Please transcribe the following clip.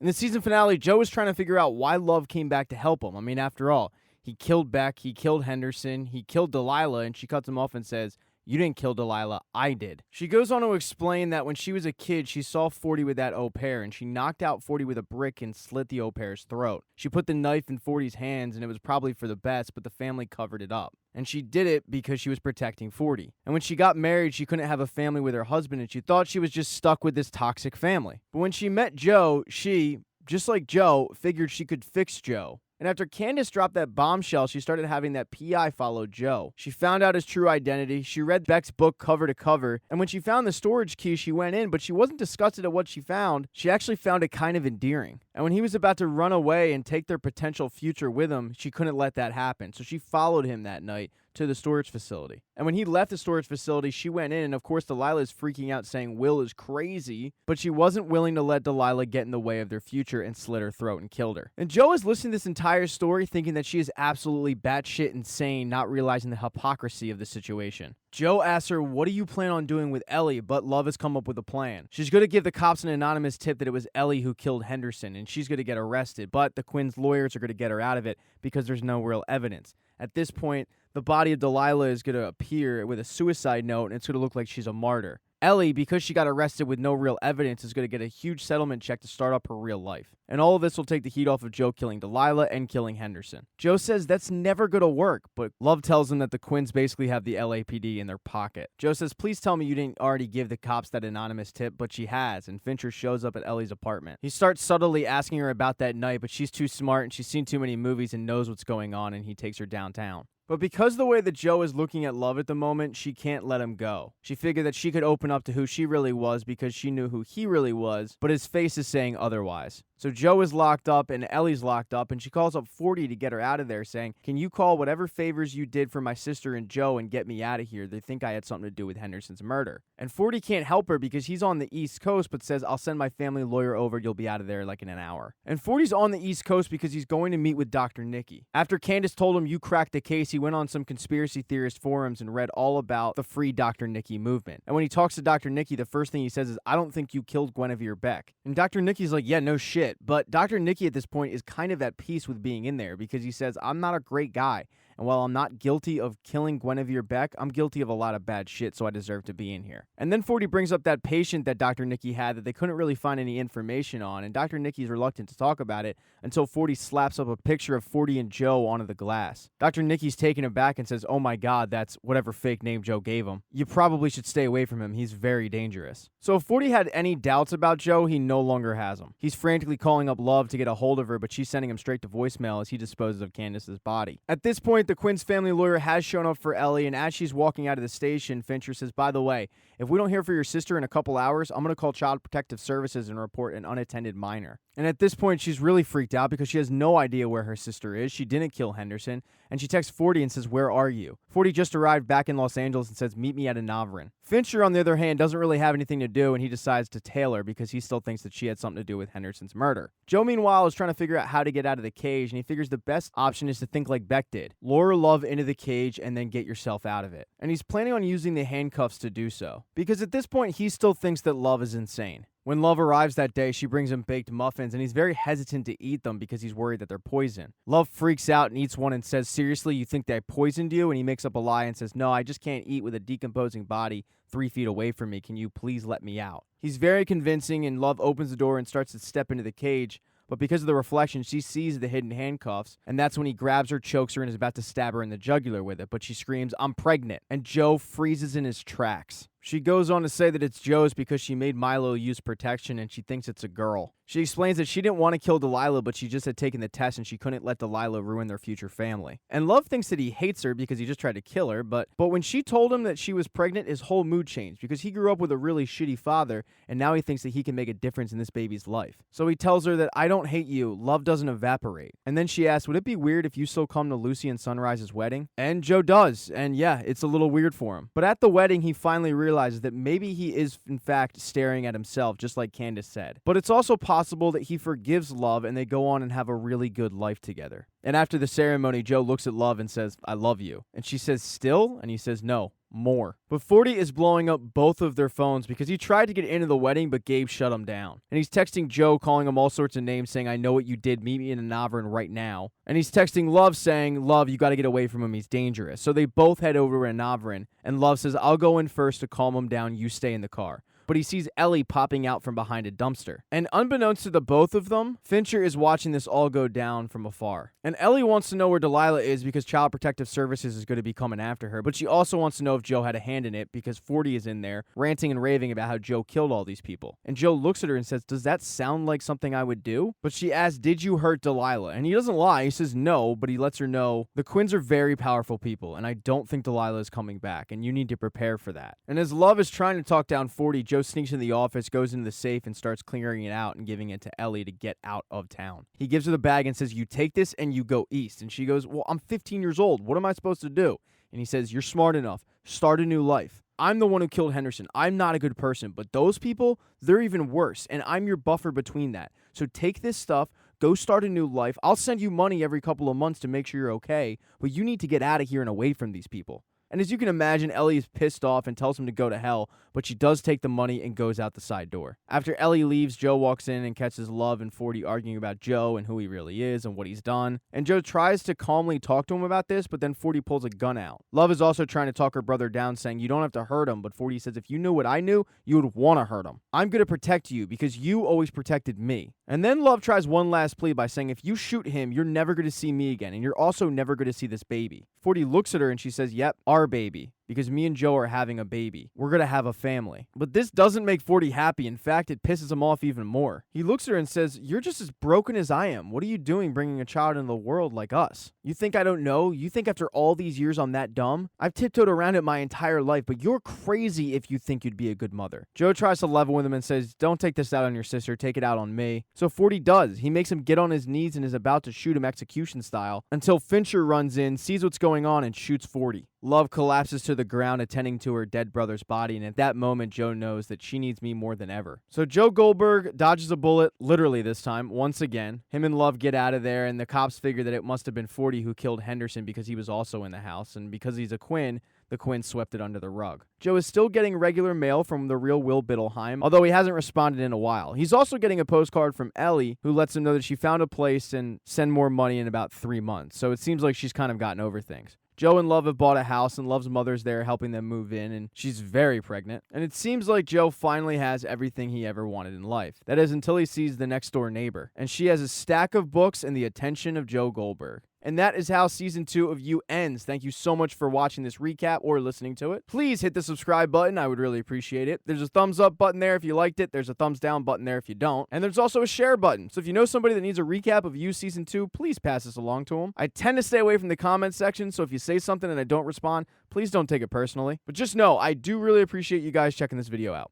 In the season finale, Joe is trying to figure out why Love came back to help him. I mean, after all, he killed Beck, he killed Henderson, he killed Delilah, and she cuts him off and says, "You didn't kill Delilah, I did." She goes on to explain that when she was a kid, she saw 40 with that au pair, and she knocked out 40 with a brick and slit the au pair's throat. She put the knife in 40's hands, and it was probably for the best, but the family covered it up. And she did it because she was protecting 40. And when she got married, she couldn't have a family with her husband, and she thought she was just stuck with this toxic family. But when she met Joe, she, just like Joe, figured she could fix Joe. And after Candace dropped that bombshell, she started having that PI follow Joe. She found out his true identity. She read Beck's book cover to cover. And when she found the storage key, she went in, but she wasn't disgusted at what she found. She actually found it kind of endearing. And when he was about to run away and take their potential future with him, she couldn't let that happen. So she followed him that night to the storage facility. And when he left the storage facility, she went in, and of course Delilah is freaking out saying Will is crazy, but she wasn't willing to let Delilah get in the way of their future and slit her throat and killed her. And Joe is listening to this entire story thinking that she is absolutely batshit insane, not realizing the hypocrisy of the situation. Joe asks her, "What do you plan on doing with Ellie?" But Love has come up with a plan. She's going to give the cops an anonymous tip that it was Ellie who killed Henderson, and she's going to get arrested, but the Quinns' lawyers are going to get her out of it because there's no real evidence. At this point, the body of Delilah is going to appear with a suicide note, and it's going to look like she's a martyr. Ellie, because she got arrested with no real evidence, is going to get a huge settlement check to start up her real life. And all of this will take the heat off of Joe killing Delilah and killing Henderson. Joe says that's never going to work, but Love tells him that the Quinns basically have the LAPD in their pocket. Joe says, "Please tell me you didn't already give the cops that anonymous tip," but she has, and Fincher shows up at Ellie's apartment. He starts subtly asking her about that night, but she's too smart and she's seen too many movies and knows what's going on, and he takes her downtown. But because the way that Joe is looking at Love at the moment, she can't let him go. She figured that she could open up to who she really was because she knew who he really was, but his face is saying otherwise. So Joe is locked up and Ellie's locked up, and she calls up 40 to get her out of there, saying, "Can you call whatever favors you did for my sister and Joe and get me out of here? They think I had something to do with Henderson's murder." And 40 can't help her because he's on the East Coast, but says, "I'll send my family lawyer over. You'll be out of there like in an hour." And 40's on the East Coast because he's going to meet with Dr. Nikki. After Candace told him, "You cracked the case," he went on some conspiracy theorist forums and read all about the Free Dr. Nikki movement. And when he talks to Dr. Nikki, the first thing he says is, "I don't think you killed Guinevere Beck." And Dr. Nikki's like, "Yeah, no shit." But Dr. Nikki at this point is kind of at peace with being in there because he says, "I'm not a great guy. And while I'm not guilty of killing Guinevere Beck, I'm guilty of a lot of bad shit, so I deserve to be in here." And then 40 brings up that patient that Dr. Nikki had that they couldn't really find any information on, and Dr. Nikki's reluctant to talk about it until 40 slaps up a picture of 40 and Joe onto the glass. Dr. Nikki's taken aback and says, "Oh my god, that's whatever fake name Joe gave him. You probably should stay away from him. He's very dangerous." So if 40 had any doubts about Joe, he no longer has them. He's frantically calling up Love to get a hold of her, but she's sending him straight to voicemail as he disposes of Candace's body. At this point, the Quinns' family lawyer has shown up for Ellie, and as she's walking out of the station, Fincher says, "By the way, if we don't hear from your sister in a couple hours, I'm going to call Child Protective Services and report an unattended minor." And at this point, she's really freaked out because she has no idea where her sister is. She didn't kill Henderson, and she texts 40 and says, "Where are you?" 40 just arrived back in Los Angeles and says, "Meet me at Anavrin." Fincher, on the other hand, doesn't really have anything to do, and he decides to tail her because he still thinks that she had something to do with Henderson's murder. Joe, meanwhile, is trying to figure out how to get out of the cage, and he figures the best option is to think like Beck did. Lure Love into the cage and then get yourself out of it. And he's planning on using the handcuffs to do so, because at this point, he still thinks that Love is insane. When Love arrives that day, she brings him baked muffins, and he's very hesitant to eat them because he's worried that they're poison. Love freaks out and eats one and says, "Seriously, you think they poisoned you?" And he makes up a lie and says, "No, I just can't eat with a decomposing body 3 feet away from me. Can you please let me out?" He's very convincing, and Love opens the door and starts to step into the cage. But because of the reflection, she sees the hidden handcuffs, and that's when he grabs her, chokes her, and is about to stab her in the jugular with it. But she screams, "I'm pregnant," and Joe freezes in his tracks. She goes on to say that it's Joe's because she made Milo use protection and she thinks it's a girl. She explains that she didn't want to kill Delilah, but she just had taken the test and she couldn't let Delilah ruin their future family. And Love thinks that he hates her because he just tried to kill her, but when she told him that she was pregnant, his whole mood changed because he grew up with a really shitty father, and now he thinks that he can make a difference in this baby's life. So he tells her that, "I don't hate you, love doesn't evaporate." And then she asks, "Would it be weird if you still come to Lucy and Sunrise's wedding?" And Joe does, and yeah, it's a little weird for him. But at the wedding, he finally realizes that maybe he is in fact staring at himself, just like Candace said. But it's also possible that he forgives Love and they go on and have a really good life together. And after the ceremony, Joe looks at Love and says, "I love you." And she says, "Still?" And he says, "No, more. But 40 is blowing up both of their phones because he tried to get into the wedding, but Gabe shut him down. And he's texting Joe, calling him all sorts of names, saying, I know what you did. Meet me in Anavrin right now. And he's texting Love saying, Love, you got to get away from him. He's dangerous. So they both head over to Anavrin. And Love says, I'll go in first to calm him down. You stay in the car. But he sees Ellie popping out from behind a dumpster. And unbeknownst to the both of them, Fincher is watching this all go down from afar. And Ellie wants to know where Delilah is because Child Protective Services is going to be coming after her, but she also wants to know if Joe had a hand in it because 40 is in there ranting and raving about how Joe killed all these people. And Joe looks at her and says, does that sound like something I would do? But she asks, did you hurt Delilah? And he doesn't lie. He says no, but he lets her know the Quinns are very powerful people, and I don't think Delilah is coming back, and you need to prepare for that. And as Love is trying to talk down 40, Joe sneaks in the office, goes into the safe, and starts clearing it out and giving it to Ellie to get out of town. He gives her the bag and says, you take this and you go east. And she goes, well, I'm 15 years old. What am I supposed to do? And he says, you're smart enough. Start a new life. I'm the one who killed Henderson. I'm not a good person, but those people, they're even worse, and I'm your buffer between that. So take this stuff, go start a new life. I'll send you money every couple of months to make sure you're okay, but you need to get out of here and away from these people. And as you can imagine, Ellie is pissed off and tells him to go to hell, but she does take the money and goes out the side door. After Ellie leaves, Joe walks in and catches Love and 40 arguing about Joe and who he really is and what he's done. And Joe tries to calmly talk to him about this, but then 40 pulls a gun out. Love is also trying to talk her brother down, saying, you don't have to hurt him, but 40 says, if you knew what I knew, you would want to hurt him. I'm going to protect you because you always protected me. And then Love tries one last plea by saying, if you shoot him, you're never going to see me again, and you're also never going to see this baby. 40 looks at her and she says, yep, our baby. Because me and Joe are having a baby. We're going to have a family. But this doesn't make 40 happy. In fact, it pisses him off even more. He looks at her and says, you're just as broken as I am. What are you doing bringing a child into the world like us? You think I don't know? You think after all these years I'm that dumb? I've tiptoed around it my entire life, but you're crazy if you think you'd be a good mother. Joe tries to level with him and says, don't take this out on your sister. Take it out on me. So 40 does. He makes him get on his knees and is about to shoot him execution style until Fincher runs in, sees what's going on, and shoots 40. Love collapses to the ground attending to her dead brother's body, and at that moment, Joe knows that she needs me more than ever. So Joe Goldberg dodges a bullet, literally this time, once again. Him and Love get out of there, and the cops figure that it must have been 40 who killed Henderson because he was also in the house, and because he's a Quinn, the Quinns swept it under the rug. Joe is still getting regular mail from the real Will Bittelheim, although he hasn't responded in a while. He's also getting a postcard from Ellie, who lets him know that she found a place and send more money in about 3 months, so it seems like she's kind of gotten over things. Joe and Love have bought a house, and Love's mother's there helping them move in, and she's very pregnant. And it seems like Joe finally has everything he ever wanted in life. That is, until he sees the next door neighbor. And she has a stack of books and the attention of Joe Goldberg. And that is how Season 2 of You ends. Thank you so much for watching this recap or listening to it. Please hit the subscribe button. I would really appreciate it. There's a thumbs up button there if you liked it. There's a thumbs down button there if you don't. And there's also a share button. So if you know somebody that needs a recap of You Season 2, please pass this along to them. I tend to stay away from the comment section, so if you say something and I don't respond, please don't take it personally. But just know, I do really appreciate you guys checking this video out.